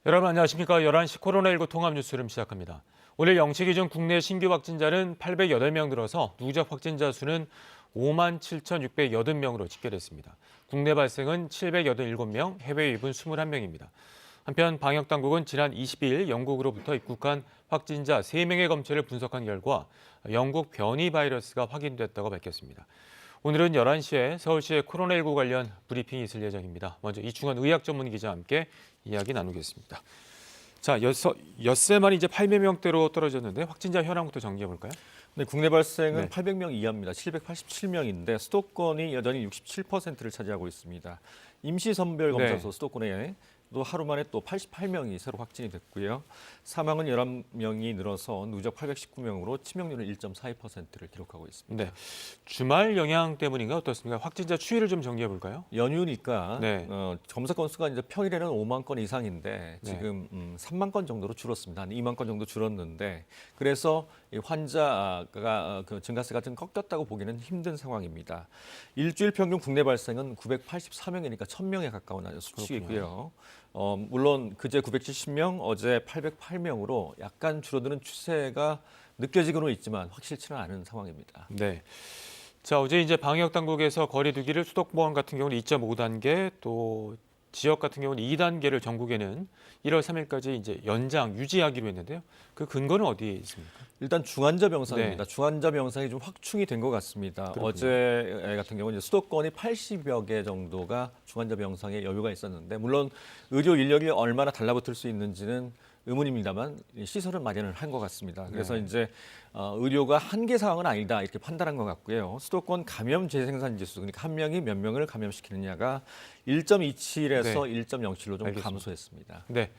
여러분 안녕하십니까. 11시 코로나19 통합 뉴스룸 시작합니다. 오늘 0시 기준 국내 신규 확진자는 808명 늘어서 누적 확진자 수는 57,680명으로 집계됐습니다. 국내 발생은 787명, 해외 유입은 21명입니다. 한편 방역당국은 지난 22일 영국으로부터 입국한 확진자 3명의 검체를 분석한 결과 영국 변이 바이러스가 확인됐다고 밝혔습니다. 오늘은 11시에 서울시의 코로나19 관련 브리핑이 있을 예정입니다. 먼저 이충원 의학 전문 기자와 함께 이야기 나누겠습니다. 자, 엿새 만에 이제 800명대로 떨어졌는데 확진자 현황부터 정리해 볼까요? 네, 국내 발생은 네. 800명 이하입니다. 787명인데 수도권이 여전히 67%를 차지하고 있습니다. 임시선별 검사소 수도권에 또 하루 만에 또 88명이 새로 확진이 됐고요. 사망은 11명이 늘어서 누적 819명으로 치명률은 1.42%를 기록하고 있습니다. 네. 주말 영향 때문인가 어떻습니까? 확진자 추이를 좀 정리해 볼까요? 연휴니까 네. 검사 건수가 이제 평일에는 5만 건 이상인데 지금 3만 건 정도로 줄었습니다. 한 2만 건 정도 줄었는데 그래서 이 환자가 그 증가세가 좀 꺾였다고 보기는 힘든 상황입니다. 일주일 평균 국내 발생은 984명이니까 1,000명에 가까운 수치이고요. 물론 그제 970명, 어제 808명으로 약간 줄어드는 추세가 느껴지고는 있지만 확실치는 않은 상황입니다. 네. 자, 어제 이제 방역 당국에서 거리 두기를 수도권 같은 경우는 2.5단계, 또 지역 같은 경우는 2단계를 전국에는 1월 3일까지 이제 연장 유지하기로 했는데요. 그 근거는 어디에 있습니까? 일단 중환자 병상입니다. 네. 중환자 병상이 좀 확충이 된 것 같습니다. 그렇군요. 어제 같은 경우는 수도권이 80여 개 정도가 중환자 병상에 여유가 있었는데 물론 의료 인력이 얼마나 달라붙을 수 있는지는 의문입니다만 시설은 마련을 한 것 같습니다. 그래서 이제 의료가 한계 상황은 아니다 이렇게 판단한 것 같고요. 수도권 감염 재생산 지수 그러니까 한 명이 몇 명을 감염시키느냐가 1.27에서 1.07로 좀 알겠습니다. 감소했습니다. 네.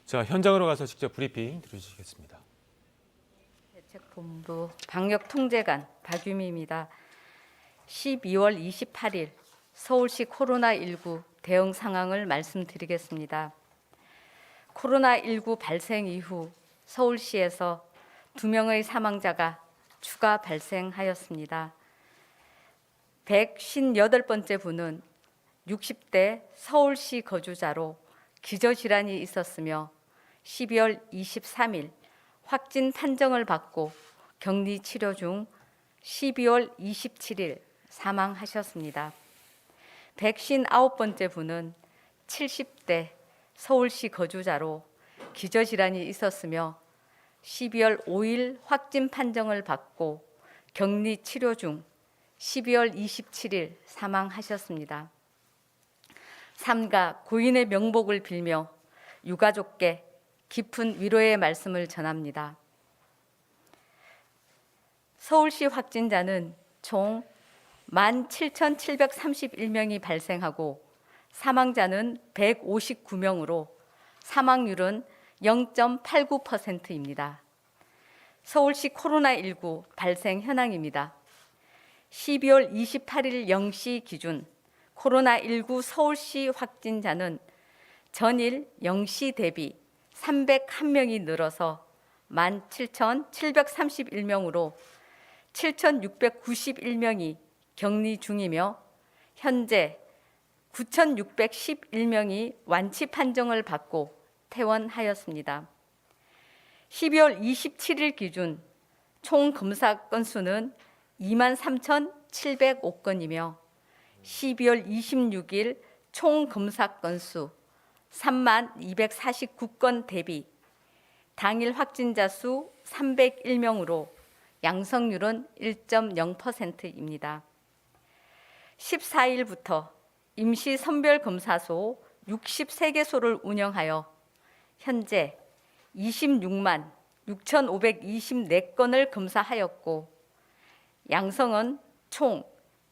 자, 현장으로 가서 직접 브리핑 들으시겠습니다. 대책본부 방역통제관 박유미입니다. 12월 28일 서울시 코로나19 대응 상황을 말씀드리겠습니다. 코로나19 발생 이후 서울시에서 2명의 사망자가 추가 발생하였습니다. 158번째 분은 60대 서울시 거주자로 기저질환이 있었으며 12월 23일 확진 판정을 받고 격리 치료 중 12월 27일 사망하셨습니다. 159번째 분은 70대 서울시 거주자로 기저질환이 있었으며 12월 5일 확진 판정을 받고 격리 치료 중 12월 27일 사망하셨습니다. 삼가 고인의 명복을 빌며 유가족께 깊은 위로의 말씀을 전합니다. 서울시 확진자는 총 17,731명이 발생하고 사망자는 159명으로 사망률은 0.89%입니다. 서울시 코로나19 발생 현황입니다. 12월 28일 0시 기준 코로나19 서울시 확진자는 전일 0시 대비 301명이 늘어서 17,731명으로 7,691명이 격리 중이며 현재 9,611명이 완치 판정을 받고 퇴원하였습니다. 12월 27일 기준 총 검사 건수는 23,705건이며 12월 26일 총 검사 건수 30,249건 대비 당일 확진자 수 301명으로 양성률은 1.0%입니다. 14일부터 임시 선별검사소 63개소를 운영하여 현재 26만 6,524건을 검사하였고 양성은 총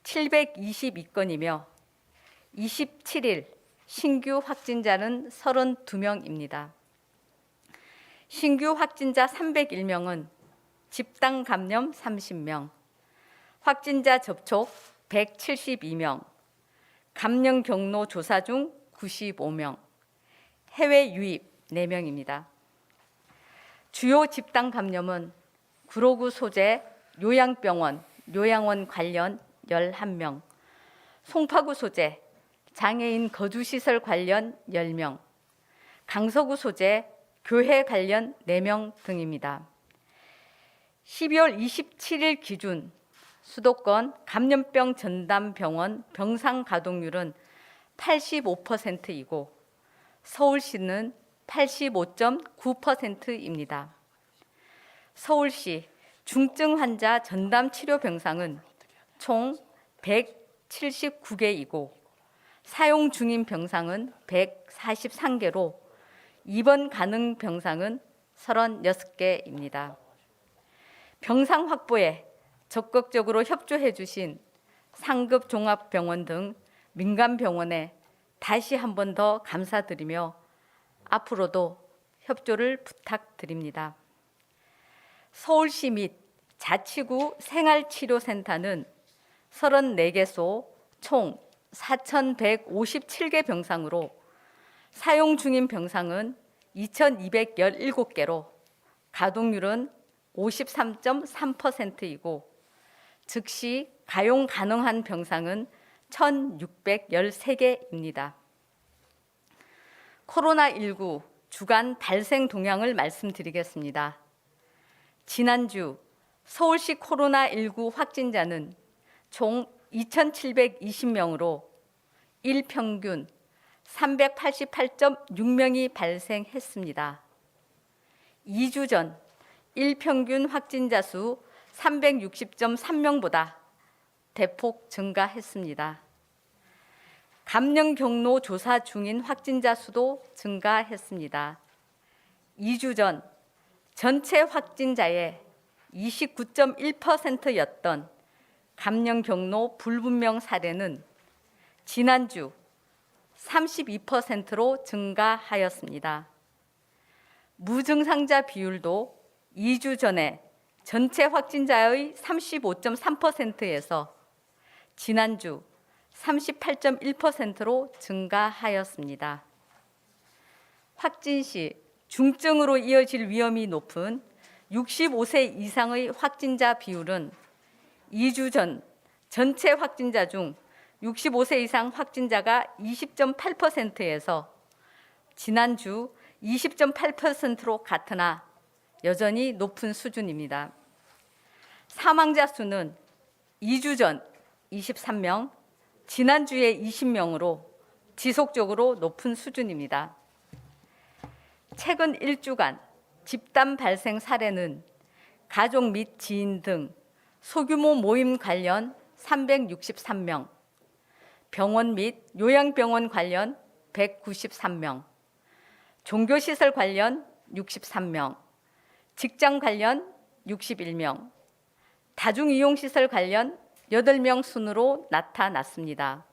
722건이며 27일 신규 확진자는 32명입니다. 신규 확진자 301명은 집단 감염 30명, 확진자 접촉 172명, 감염 경로 조사 중 95명, 해외 유입 4명입니다. 주요 집단 감염은 구로구 소재 요양병원, 요양원 관련 11명, 송파구 소재 장애인 거주시설 관련 10명, 강서구 소재 교회 관련 4명 등입니다. 12월 27일 기준 수도권 감염병 전담병원 병상 가동률은 85%이고 서울시는 85.9%입니다. 서울시 중증 환자 전담 치료 병상은 총 179개이고 사용 중인 병상은 143개로 입원 가능 병상은 36개입니다. 병상 확보에 적극적으로 협조해 주신 상급 종합병원 등 민간병원에 다시 한 번 더 감사드리며 앞으로도 협조를 부탁드립니다. 서울시 및 자치구 생활치료센터는 34개소 총 4,157개 병상으로 사용 중인 병상은 2,217개로 가동률은 53.3%이고 즉시 가용 가능한 병상은 1,613개입니다. 코로나19 주간 발생 동향을 말씀드리겠습니다. 지난주 서울시 코로나19 확진자는 총 2,720명으로 일평균 388.6명이 발생했습니다. 2주 전 일평균 확진자 수 360.3명보다 대폭 증가했습니다. 감염 경로 조사 중인 확진자 수도 증가했습니다. 2주 전 전체 확진자의 29.1%였던 감염 경로 불분명 사례는 지난주 32%로 증가하였습니다. 무증상자 비율도 2주 전에 전체 확진자의 35.3%에서 지난주 38.1%로 증가하였습니다. 확진 시 중증으로 이어질 위험이 높은 65세 이상의 확진자 비율은 2주 전 전체 확진자 중 65세 이상 확진자가 20.8%에서 지난주 20.8%로 같으나 여전히 높은 수준입니다. 사망자 수는 2주 전 23명, 지난주에 20명으로 지속적으로 높은 수준입니다. 최근 1주간 집단 발생 사례는 가족 및 지인 등 소규모 모임 관련 363명, 병원 및 요양병원 관련 193명, 종교시설 관련 63명, 직장 관련 61명, 다중이용시설 관련 8명 순으로 나타났습니다.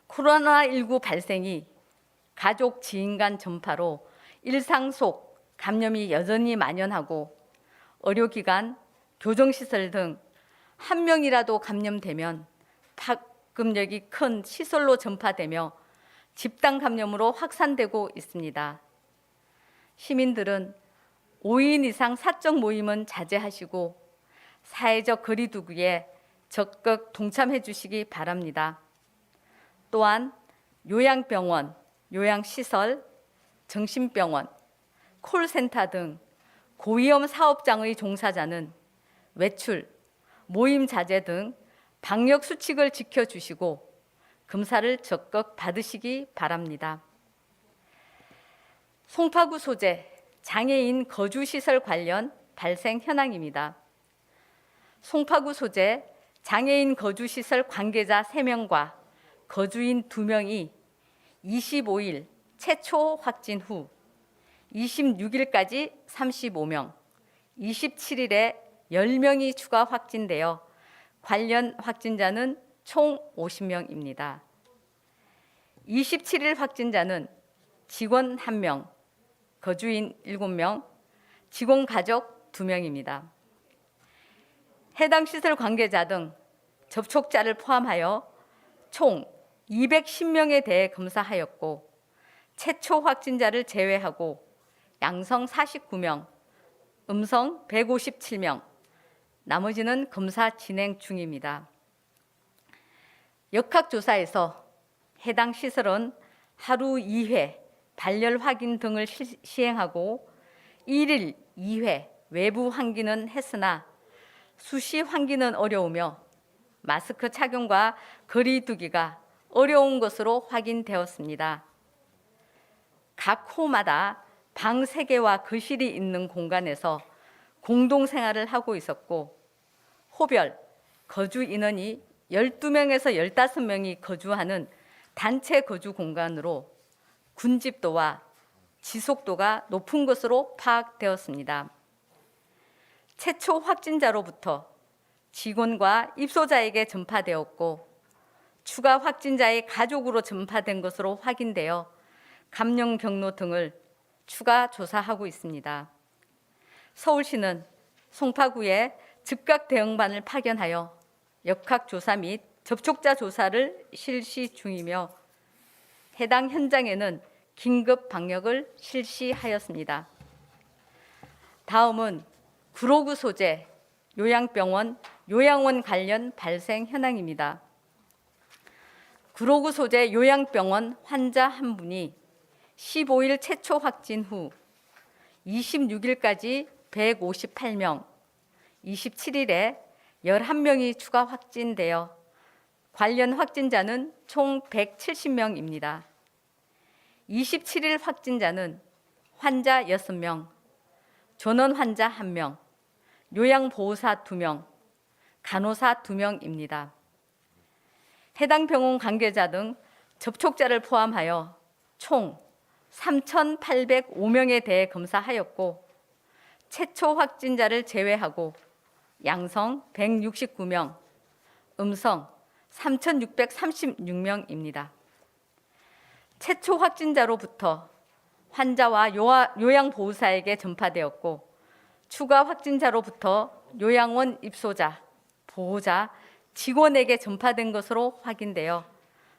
코로나19 발생이 가족, 지인 간 전파로 일상 속 감염이 여전히 만연하고 의료기관, 교정시설 등 한 명이라도 감염되면 파급력이 큰 시설로 전파되며 집단 감염으로 확산되고 있습니다. 시민들은 5인 이상 사적 모임은 자제하시고 사회적 거리 두기에 적극 동참해 주시기 바랍니다. 또한 요양병원, 요양시설, 정신병원, 콜센터 등 고위험 사업장의 종사자는 외출, 모임 자제 등 방역 수칙을 지켜주시고 검사를 적극 받으시기 바랍니다. 송파구 소재 장애인 거주시설 관련 발생 현황입니다. 송파구 소재 장애인 거주시설 관계자 3명과 거주인 2명이 25일 최초 확진 후 26일까지 35명, 27일에 10명이 추가 확진되어 관련 확진자는 총 50명입니다. 27일 확진자는 직원 1명, 거주인 7명, 직원 가족 2명입니다. 해당 시설 관계자 등 접촉자를 포함하여 총 210명에 대해 검사하였고 최초 확진자를 제외하고 양성 49명, 음성 157명, 나머지는 검사 진행 중입니다. 역학조사에서 해당 시설은 하루 2회 발열 확인 등을 시행하고 1일 2회 외부 환기는 했으나 수시 환기는 어려우며 마스크 착용과 거리 두기가 어려운 것으로 확인되었습니다. 각 호마다 방 3개와 거실이 있는 공간에서 공동 생활을 하고 있었고 호별 거주 인원이 12명에서 15명이 거주하는 단체 거주 공간으로 군집도와 지속도가 높은 것으로 파악되었습니다. 최초 확진자로부터 직원과 입소자에게 전파되었고 추가 확진자의 가족으로 전파된 것으로 확인되어 감염 경로 등을 추가 조사하고 있습니다. 서울시는 송파구에 즉각 대응반을 파견하여 역학조사 및 접촉자 조사를 실시 중이며 해당 현장에는 긴급 방역을 실시하였습니다. 다음은 구로구 소재 요양병원, 요양원 관련 발생 현황입니다. 구로구 소재 요양병원 환자 한 분이 15일 최초 확진 후 26일까지 158명, 27일에 11명이 추가 확진되어 관련 확진자는 총 170명입니다. 27일 확진자는 환자 6명, 전원 환자 1명, 요양보호사 2명, 간호사 2명입니다. 해당 병원 관계자 등 접촉자를 포함하여 총 3,805명에 대해 검사하였고 최초 확진자를 제외하고 양성 169명, 음성 3,636명입니다. 최초 확진자로부터 환자와 요양보호사에게 전파되었고 추가 확진자로부터 요양원 입소자, 보호자, 직원에게 전파된 것으로 확인되어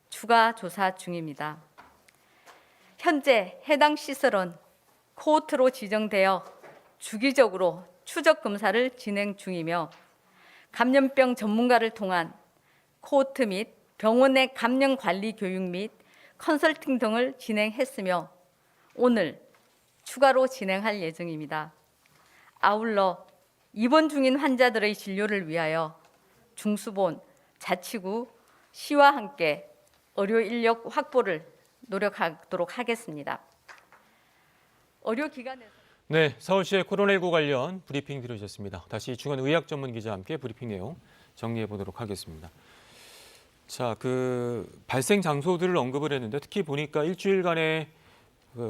추가 조사 중입니다. 현재 해당 시설은 코호트로 지정되어 주기적으로 추적 검사를 진행 중이며 감염병 전문가를 통한 코호트 및 병원의 감염 관리 교육 및 컨설팅 등을 진행했으며 오늘 추가로 진행할 예정입니다. 아울러 입원 중인 환자들의 진료를 위하여 중수본, 자치구, 시와 함께 의료 인력 확보를 노력하도록 하겠습니다. 의료기관에서 네, 서울시의 코로나19 관련 브리핑 들으셨습니다. 다시 중앙의학 전문 기자와 함께 브리핑 내용 정리해 보도록 하겠습니다. 자, 발생 장소들을 언급을 했는데 특히 보니까 일주일간에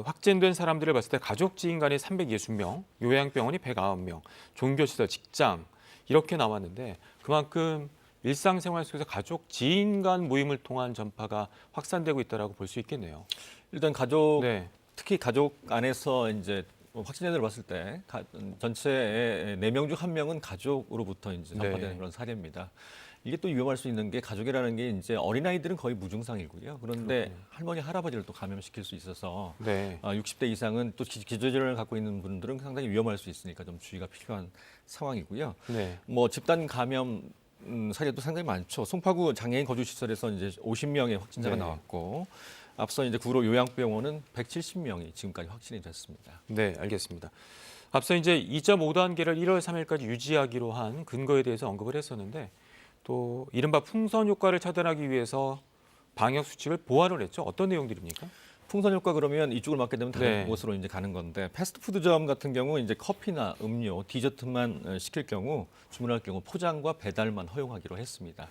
확진된 사람들을 봤을 때 가족 지인 간이 360명, 요양병원이 109명, 종교시설, 직장 이렇게 나왔는데 그만큼 일상생활 속에서 가족 지인 간 모임을 통한 전파가 확산되고 있다라고 볼 수 있겠네요. 일단 가족, 네. 특히 가족 안에서 이제 확진자들을 봤을 때 전체의 4명 중 1명은 가족으로부터 이제 전파되는 네. 그런 사례입니다. 이게 또 위험할 수 있는 게 가족이라는 게 이제 어린아이들은 거의 무증상이고요. 그런데 그렇군요. 할머니, 할아버지를 또 감염시킬 수 있어서 네. 60대 이상은 또 기저질환을 갖고 있는 분들은 상당히 위험할 수 있으니까 좀 주의가 필요한 상황이고요. 네. 뭐 집단 감염 사례도 상당히 많죠. 송파구 장애인 거주시설에서 이제 50명의 확진자가 네. 나왔고 앞서 이제 구로 요양병원은 170명이 지금까지 확진이 됐습니다. 네, 알겠습니다. 앞서 이제 2.5단계를 1월 3일까지 유지하기로 한 근거에 대해서 언급을 했었는데 또 이른바 풍선 효과를 차단하기 위해서 방역 수칙을 보완을 했죠. 어떤 내용들입니까? 풍선 효과 그러면 이쪽을 맞게 되면 다른 네. 곳으로 이제 가는 건데 패스트푸드점 같은 경우 이제 커피나 음료, 디저트만 시킬 경우 주문할 경우 포장과 배달만 허용하기로 했습니다.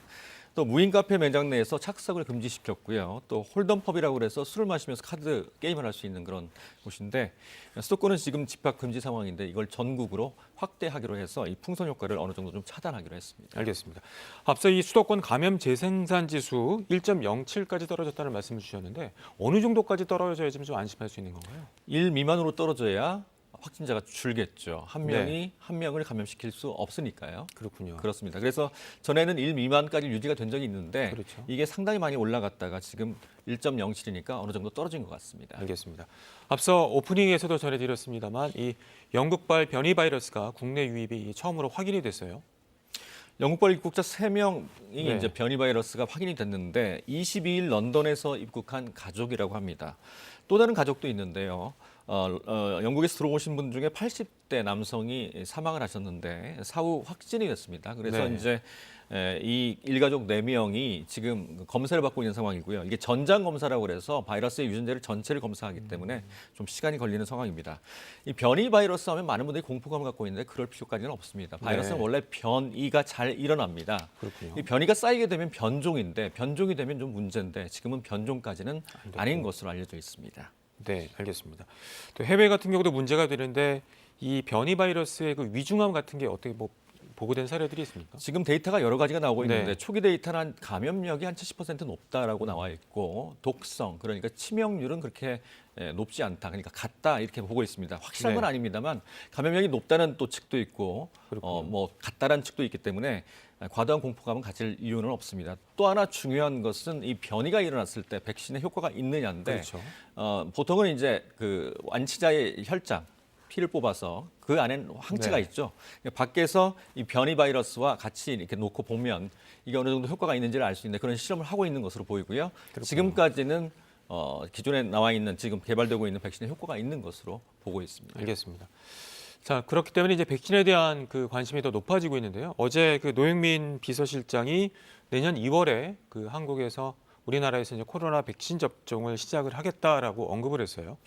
또 무인 카페 매장 내에서 착석을 금지시켰고요. 또 홀덤펍이라고 그래서 술을 마시면서 카드 게임을 할 수 있는 그런 곳인데 수도권은 지금 집합 금지 상황인데 이걸 전국으로 확대하기로 해서 이 풍선 효과를 어느 정도 좀 차단하기로 했습니다. 알겠습니다. 앞서 이 수도권 감염 재생산 지수 1.07까지 떨어졌다는 말씀을 주셨는데 어느 정도까지 떨어져야지 좀 안심할 수 있는 건가요? 1 미만으로 떨어져야 확진자가 줄겠죠. 한 명이 네. 한 명을 감염시킬 수 없으니까요. 그렇군요. 그렇습니다. 그래서 전에는 1 미만까지 유지가 된 적이 있는데 그렇죠. 이게 상당히 많이 올라갔다가 지금 1.07이니까 어느 정도 떨어진 것 같습니다. 알겠습니다. 앞서 오프닝에서도 전해드렸습니다만 이 영국발 변이 바이러스가 국내 유입이 처음으로 확인이 됐어요. 영국발 입국자 3명이 네. 이제 변이 바이러스가 확인이 됐는데 22일 런던에서 입국한 가족이라고 합니다. 또 다른 가족도 있는데요. 영국에서 들어오신 분 중에 80대 남성이 사망을 하셨는데 사후 확진이 됐습니다. 그래서 네. 이제 이 일가족 4명이 지금 검사를 받고 있는 상황이고요. 이게 전장 검사라고 그래서 바이러스의 유전자를 전체를 검사하기 때문에 좀 시간이 걸리는 상황입니다. 이 변이 바이러스 하면 많은 분들이 공포감을 갖고 있는데 그럴 필요까지는 없습니다. 바이러스는 네. 원래 변이가 잘 일어납니다. 그렇군요. 이 변이가 쌓이게 되면 변종인데 변종이 되면 좀 문제인데 지금은 변종까지는 아닌 것으로 알려져 있습니다. 네, 알겠습니다. 또 해외 같은 경우도 문제가 되는데 이 변이 바이러스의 그 위중함 같은 게 어떻게 뭐 보고된 사례들이 있습니까? 지금 데이터가 여러 가지가 나오고 있는데 네. 초기 데이터는 한 감염력이 한 70% 높다라고 나와 있고 독성 그러니까 치명률은 그렇게 높지 않다. 그러니까 같다 이렇게 보고 있습니다. 확실한 건 네. 아닙니다만 감염력이 높다는 또 측도 있고 그렇군요. 뭐 같다라는 측도 있기 때문에 과도한 공포감은 가질 이유는 없습니다. 또 하나 중요한 것은 이 변이가 일어났을 때 백신의 효과가 있느냐인데 그렇죠. 보통은 이제 그 완치자의 혈장 피를 뽑아서 그 안엔 항체가 네. 있죠. 밖에서 이 변이 바이러스와 같이 이렇게 놓고 보면 이게 어느 정도 효과가 있는지를 알 수 있는데 그런 실험을 하고 있는 것으로 보이고요. 그렇군요. 지금까지는 기존에 나와 있는 지금 개발되고 있는 백신의 효과가 있는 것으로 보고 있습니다. 알겠습니다. 자, 그렇기 때문에 이제 백신에 대한 그 관심이 더 높아지고 있는데요. 어제 그 노영민 비서실장이 내년 2월에 그 한국에서 우리나라에서 이제 코로나 백신 접종을 시작을 하겠다라고 언급을 했어요.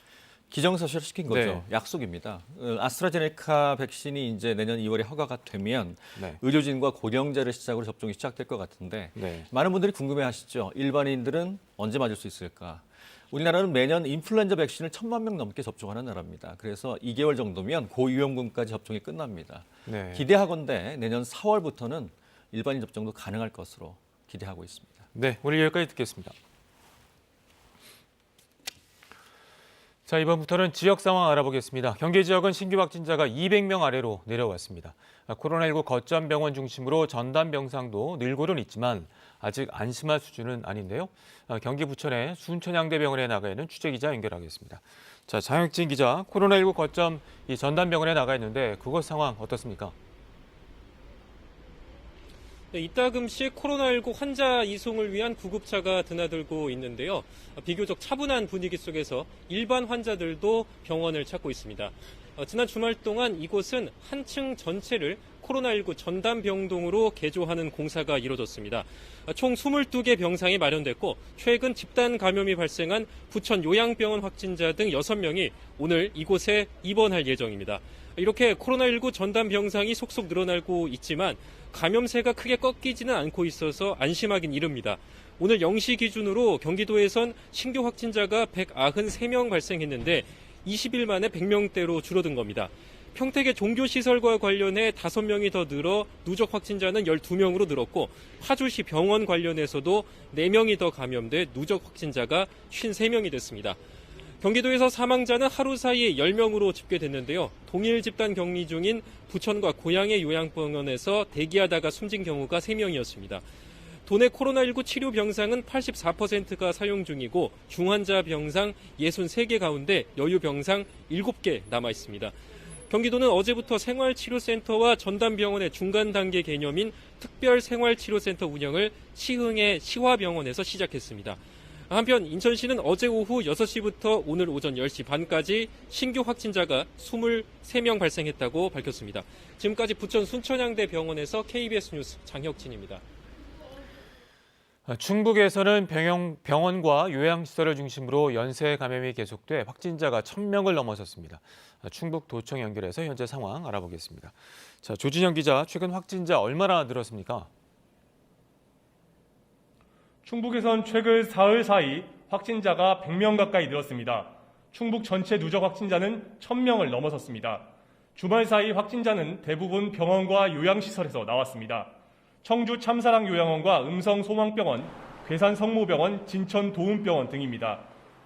기정사실화 시킨 거죠. 네. 약속입니다. 아스트라제네카 백신이 이제 내년 2월에 허가가 되면 네. 의료진과 고령자를 시작으로 접종이 시작될 것 같은데 네. 많은 분들이 궁금해하시죠. 일반인들은 언제 맞을 수 있을까? 우리나라는 매년 인플루엔자 백신을 1,000만 명 넘게 접종하는 나라입니다. 그래서 2개월 정도면 고위험군까지 접종이 끝납니다. 네. 기대하건대 내년 4월부터는 일반인 접종도 가능할 것으로 기대하고 있습니다. 네, 오늘 여기까지 듣겠습니다. 자, 이번부터는 지역 상황 알아보겠습니다. 경기 지역은 신규 확진자가 200명 아래로 내려왔습니다. 코로나19 거점 병원 중심으로 전담 병상도 늘고는 있지만 아직 안심할 수준은 아닌데요. 경기 부천의 순천향대병원에 나가 있는 취재기자 연결하겠습니다. 자, 장혁진 기자, 코로나19 거점 이 전담 병원에 나가 있는데 그곳 상황 어떻습니까? 네, 이따금씩 코로나19 환자 이송을 위한 구급차가 드나들고 있는데요. 비교적 차분한 분위기 속에서 일반 환자들도 병원을 찾고 있습니다. 지난 주말 동안 이곳은 한 층 전체를 코로나19 전담병동으로 개조하는 공사가 이뤄졌습니다. 총 22개 병상이 마련됐고 최근 집단 감염이 발생한 부천 요양병원 확진자 등 6명이 오늘 이곳에 입원할 예정입니다. 이렇게 코로나19 전담 병상이 속속 늘어나고 있지만 감염세가 크게 꺾이지는 않고 있어서 안심하긴 이릅니다. 오늘 0시 기준으로 경기도에선 신규 확진자가 193명 발생했는데 20일 만에 100명대로 줄어든 겁니다. 평택의 종교시설과 관련해 5명이 더 늘어 누적 확진자는 12명으로 늘었고 파주시 병원 관련해서도 4명이 더 감염돼 누적 확진자가 53명이 됐습니다. 경기도에서 사망자는 하루 사이에 10명으로 집계됐는데요. 동일 집단 격리 중인 부천과 고양의 요양병원에서 대기하다가 숨진 경우가 3명이었습니다. 도내 코로나19 치료 병상은 84%가 사용 중이고 중환자 병상 63개 가운데 여유 병상 7개 남아 있습니다. 경기도는 어제부터 생활치료센터와 전담병원의 중간 단계 개념인 특별생활치료센터 운영을 시흥의 시화병원에서 시작했습니다. 한편 인천시는 어제 오후 6시부터 오늘 오전 10시 반까지 신규 확진자가 23명 발생했다고 밝혔습니다. 지금까지 부천 순천향대 병원에서 KBS 뉴스 장혁진입니다. 충북에서는 병원과 요양시설을 중심으로 연쇄 감염이 계속돼 확진자가 1,000명을 넘어섰습니다. 충북도청 연결해서 현재 상황 알아보겠습니다. 자, 조진영 기자, 최근 확진자 얼마나 늘었습니까? 충북에선 최근 사흘 사이 확진자가 100명 가까이 늘었습니다. 충북 전체 누적 확진자는 1,000명을 넘어섰습니다. 주말 사이 확진자는 대부분 병원과 요양시설에서 나왔습니다. 청주 참사랑 요양원과 음성 소망병원, 괴산 성모병원, 진천 도움병원 등입니다.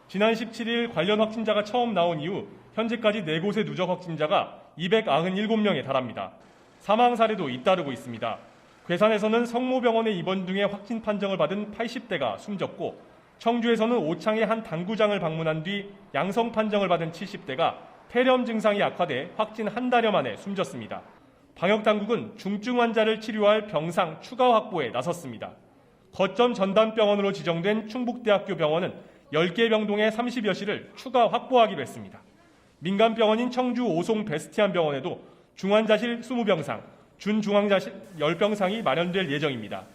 지난 17일 관련 확진자가 처음 나온 이후 현재까지 4곳의 누적 확진자가 297명에 달합니다. 사망 사례도 잇따르고 있습니다. 괴산에서는 성모병원의 입원 중에 확진 판정을 받은 80대가 숨졌고 청주에서는 오창의 한 당구장을 방문한 뒤 양성 판정을 받은 70대가 폐렴 증상이 악화돼 확진 한 달여 만에 숨졌습니다. 방역당국은 중증 환자를 치료할 병상 추가 확보에 나섰습니다. 거점 전담병원으로 지정된 충북대학교 병원은 10개 병동의 30여실을 추가 확보하기로 했습니다. 민간병원인 청주 오송 베스티안 병원에도 중환자실 20병상, 준중환자실 10병상이 마련될 예정입니다.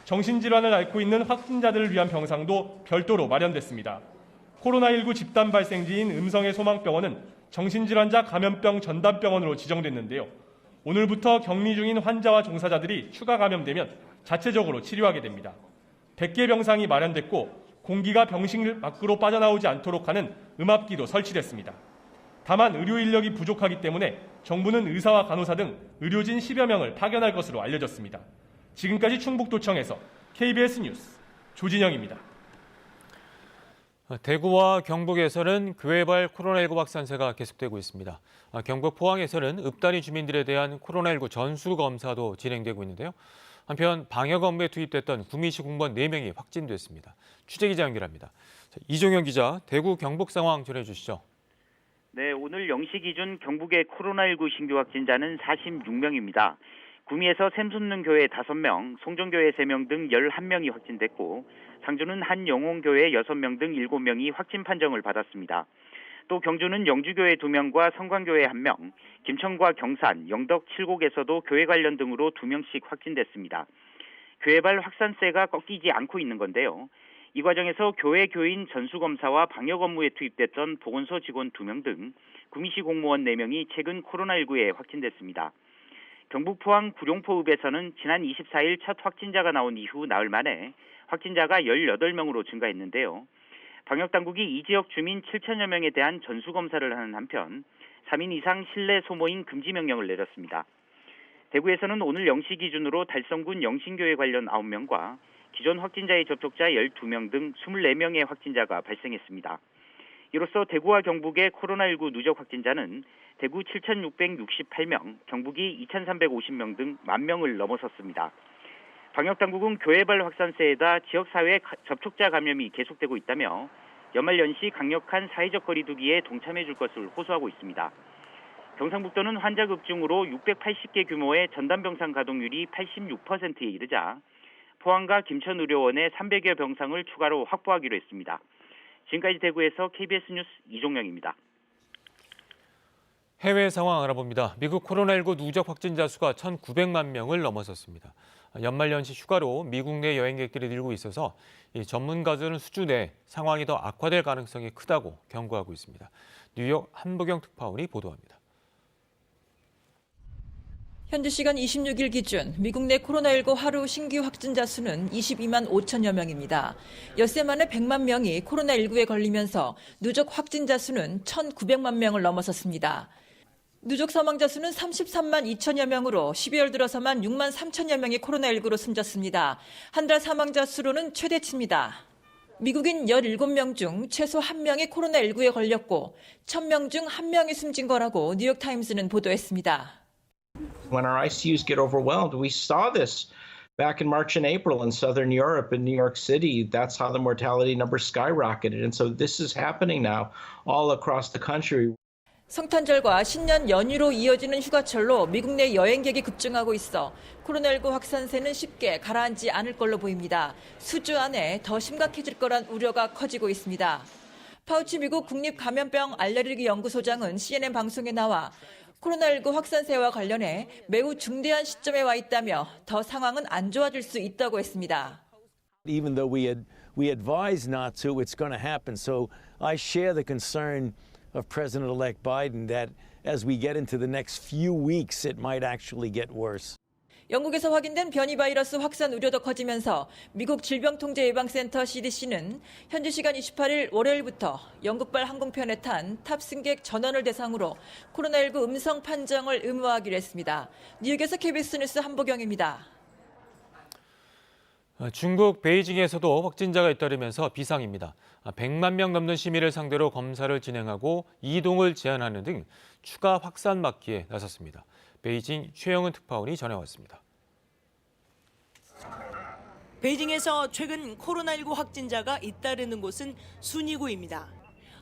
정신질환을 앓고 있는 확진자들을 위한 병상도 별도로 마련됐습니다. 코로나19 집단 발생지인 음성의 소망병원은 정신질환자 감염병 전담병원으로 지정됐는데요. 오늘부터 격리 중인 환자와 종사자들이 추가 감염되면 자체적으로 치료하게 됩니다. 100개 병상이 마련됐고 공기가 병실 밖으로 빠져나오지 않도록 하는 음압기도 설치됐습니다. 다만 의료 인력이 부족하기 때문에 정부는 의사와 간호사 등 의료진 10여 명을 파견할 것으로 알려졌습니다. 지금까지 충북도청에서 KBS 뉴스 조진영입니다. 대구와 경북에서는 교회발 코로나19 확산세가 계속되고 있습니다. 경북 포항에서는 읍단위 주민들에 대한 코로나19 전수검사도 진행되고 있는데요. 한편 방역 업무에 투입됐던 구미시 공무원 4명이 확진됐습니다. 취재기자 연결합니다. 이종현 기자, 대구 경북 상황 전해주시죠. 네, 오늘 0시 기준 경북의 코로나19 신규 확진자는 46명입니다. 구미에서 샘솟는교회 5명, 송정교회 3명 등 11명이 확진됐고 상주는 한영홍교회 6명 등 7명이 확진 판정을 받았습니다. 또 경주는 영주교회 2명과 성광교회 1명, 김천과 경산, 영덕 7곡에서도 교회 관련 등으로 2명씩 확진됐습니다. 교회발 확산세가 꺾이지 않고 있는 건데요. 이 과정에서 교회 교인 전수검사와 방역 업무에 투입됐던 보건소 직원 2명 등 구미시 공무원 4명이 최근 코로나19에 확진됐습니다. 경북 포항 구룡포읍에서는 지난 24일 첫 확진자가 나온 이후 나흘 만에 확진자가 18명으로 증가했는데요. 방역당국이 이 지역 주민 7천여 명에 대한 전수검사를 하는 한편 3인 이상 실내 소모임 금지 명령을 내렸습니다. 대구에서는 오늘 0시 기준으로 달성군 영신교회 관련 9명과 기존 확진자의 접촉자 12명 등 24명의 확진자가 발생했습니다. 이로써 대구와 경북의 코로나19 누적 확진자는 대구 7,668명, 경북이 2,350명 등 10,000명을 넘어섰습니다. 방역당국은 교회발 확산세에다 지역사회 접촉자 감염이 계속되고 있다며 연말연시 강력한 사회적 거리 두기에 동참해 줄 것을 호소하고 있습니다. 경상북도는 환자 급증으로 680개 규모의 전담병상 가동률이 86%에 이르자 포항과 김천의료원에 300여 병상을 추가로 확보하기로 했습니다. 지금까지 대구에서 KBS 뉴스 이종영입니다. 해외 상황 알아봅니다. 미국 코로나19 누적 확진자 수가 1,900만 명을 넘어섰습니다. 연말연시 휴가로 미국 내 여행객들이 늘고 있어서 전문가들은 수준에 상황이 더 악화될 가능성이 크다고 경고하고 있습니다. 뉴욕 한보경 특파원이 보도합니다. 현지 시간 26일 기준 미국 내 코로나19 하루 신규 확진자 수는 22만 5천여 명입니다. 엿새 만에 100만 명이 코로나19에 걸리면서 누적 확진자 수는 1,900만 명을 넘어섰습니다. 누적 사망자 수는 33만 2천여 명으로 12월 들어서만 6만 3천여 명이 코로나19로 숨졌습니다. 한 달 사망자 수로는 최대치입니다. 미국인 17명 중 최소 1명이 코로나19에 걸렸고 1,000명 중 1명이 숨진 거라고 뉴욕타임스는 보도했습니다. When our ICUs get overwhelmed, we saw this back in March and April in Southern Europe, in New York City. That's how the mortality numbers skyrocketed. And so this is happening now all across the country. 성탄절과 신년 연휴로 이어지는 휴가철로 미국 내 여행객이 급증하고 있어 코로나19 확산세는 쉽게 가라앉지 않을 걸로 보입니다. 수주 안에 더 심각해질 거란 우려가 커지고 있습니다. 파우치 미국 국립감염병 알레르기 연구소장은 CNN 방송에 나와 코로나19 확산세와 관련해 매우 중대한 시점에 와 있다며 더 상황은 안 좋아질 수 있다고 했습니다. Even though we advise not to, it's going to happen. So I share the concern of President-elect Biden that as we get into the next few weeks, it might actually get worse. 영국에서 확인된 변이 바이러스 확산 우려도 커지면서 미국 질병통제예방센터 CDC는 현지 시간 28일 월요일부터 영국발 항공편에 탄 탑승객 전원을 대상으로 코로나19 음성 판정을 의무화하기로 했습니다. 뉴욕에서 KBS 뉴스 한보경입니다. 중국 베이징에서도 확진자가 잇따르면서 비상입니다. 100만 명 넘는 시민을 상대로 검사를 진행하고 이동을 제한하는 등 추가 확산 막기에 나섰습니다. 베이징 최영은 특파원이 전해왔습니다. 베이징에서 최근 코로나19 확진자가 잇따르는 곳은 순이구입니다.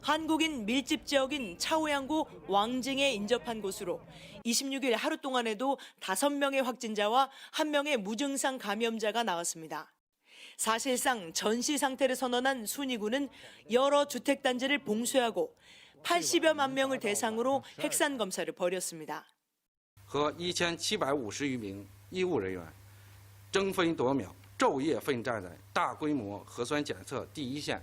한국인 밀집 지역인 차오양구 왕징에 인접한 곳으로 26일 하루 동안에도 5명의 확진자와 1명의 무증상 감염자가 나왔습니다. 사실상 전시 상태를 선언한 순이구는 여러 주택단지를 봉쇄하고 80여만 명을 대상으로 핵산 검사를 벌였습니다. 和1750余名医务人员争分夺秒，昼夜奋战在大规模核酸检测第一线。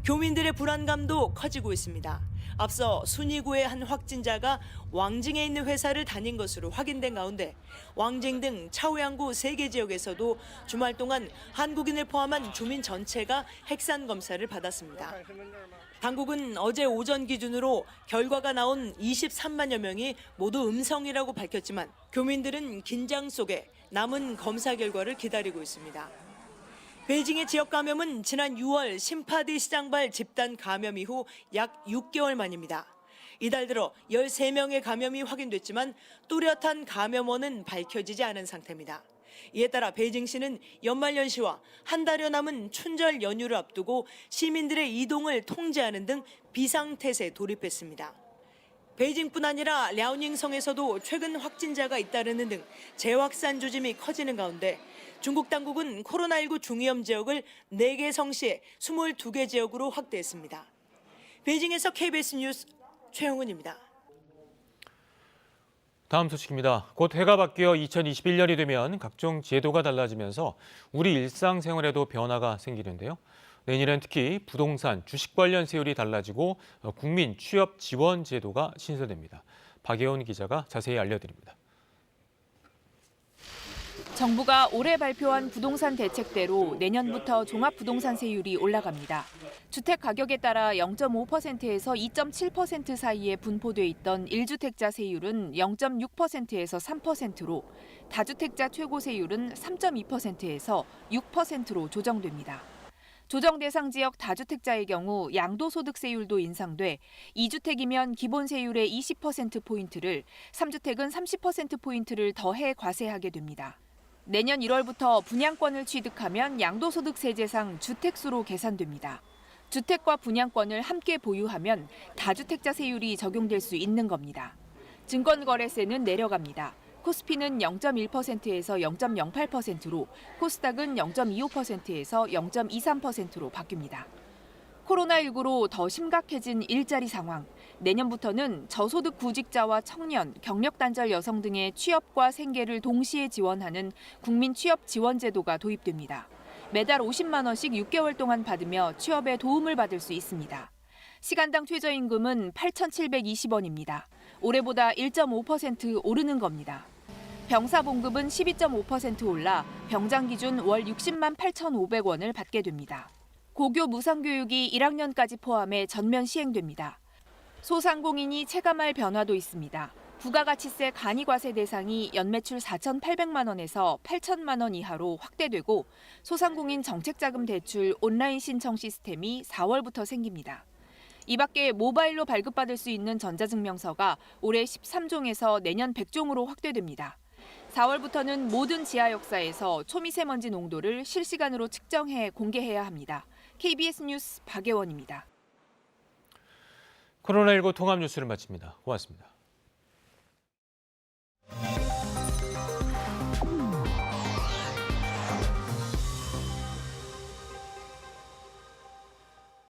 교민들의 불안감도 커지고 있습니다. 앞서 순이구의 한 확진자가 왕징에 있는 회사를 다닌 것으로 확인된 가운데 왕징 등 차오양구 3개 지역에서도 주말 동안 한국인을 포함한 주민 전체가 핵산 검사를 받았습니다. 당국은 어제 오전 기준으로 결과가 나온 23만여 명이 모두 음성이라고 밝혔지만 교민들은 긴장 속에 남은 검사 결과를 기다리고 있습니다. 베이징의 지역 감염은 지난 6월 심파디 시장발 집단 감염 이후 약 6개월 만입니다. 이달 들어 13명의 감염이 확인됐지만 뚜렷한 감염원은 밝혀지지 않은 상태입니다. 이에 따라 베이징시는 연말연시와 한 달여 남은 춘절 연휴를 앞두고 시민들의 이동을 통제하는 등 비상태세에 돌입했습니다. 베이징뿐 아니라 랴오닝성에서도 최근 확진자가 잇따르는 등 재확산 조짐이 커지는 가운데 중국 당국은 코로나19 중위험 지역을 4개 성시에 22개 지역으로 확대했습니다. 베이징에서 KBS 뉴스 최영훈입니다. 다음 소식입니다. 곧 해가 바뀌어 2021년이 되면 각종 제도가 달라지면서 우리 일상생활에도 변화가 생기는데요. 내년엔 특히 부동산, 주식 관련 세율이 달라지고 국민 취업 지원 제도가 신설됩니다. 박예원 기자가 자세히 알려드립니다. 정부가 올해 발표한 부동산 대책대로 내년부터 종합부동산세율이 올라갑니다. 주택 가격에 따라 0.5%에서 2.7% 사이에 분포돼 있던 1주택자 세율은 0.6%에서 3%로, 다주택자 최고세율은 3.2%에서 6%로 조정됩니다. 조정 대상 지역 다주택자의 경우 양도소득세율도 인상돼 2주택이면 기본세율의 20%포인트를, 3주택은 30%포인트를 더해 과세하게 됩니다. 내년 1월부터 분양권을 취득하면 양도소득세제상 주택수로 계산됩니다. 주택과 분양권을 함께 보유하면 다주택자 세율이 적용될 수 있는 겁니다. 증권거래세는 내려갑니다. 코스피는 0.1%에서 0.08%로, 코스닥은 0.25%에서 0.23%로 바뀝니다. 코로나19로 더 심각해진 일자리 상황. 내년부터는 저소득 구직자와 청년, 경력단절 여성 등의 취업과 생계를 동시에 지원하는 국민 취업 지원 제도가 도입됩니다. 매달 50만 원씩 6개월 동안 받으며 취업에 도움을 받을 수 있습니다. 시간당 최저임금은 8,720원입니다. 올해보다 1.5% 오르는 겁니다. 병사봉급은 12.5% 올라 병장 기준 월 60만 8,500원을 받게 됩니다. 고교 무상교육이 1학년까지 포함해 전면 시행됩니다. 소상공인이 체감할 변화도 있습니다. 부가가치세 간이과세 대상이 연매출 4,800만 원에서 8,000만 원 이하로 확대되고, 소상공인 정책자금 대출 온라인 신청 시스템이 4월부터 생깁니다. 이 밖에 모바일로 발급받을 수 있는 전자증명서가 올해 13종에서 내년 100종으로 확대됩니다. 4월부터는 모든 지하역사에서 초미세먼지 농도를 실시간으로 측정해 공개해야 합니다. KBS 뉴스 박예원입니다. 코로나19 통합 뉴스를 마칩니다. 고맙습니다.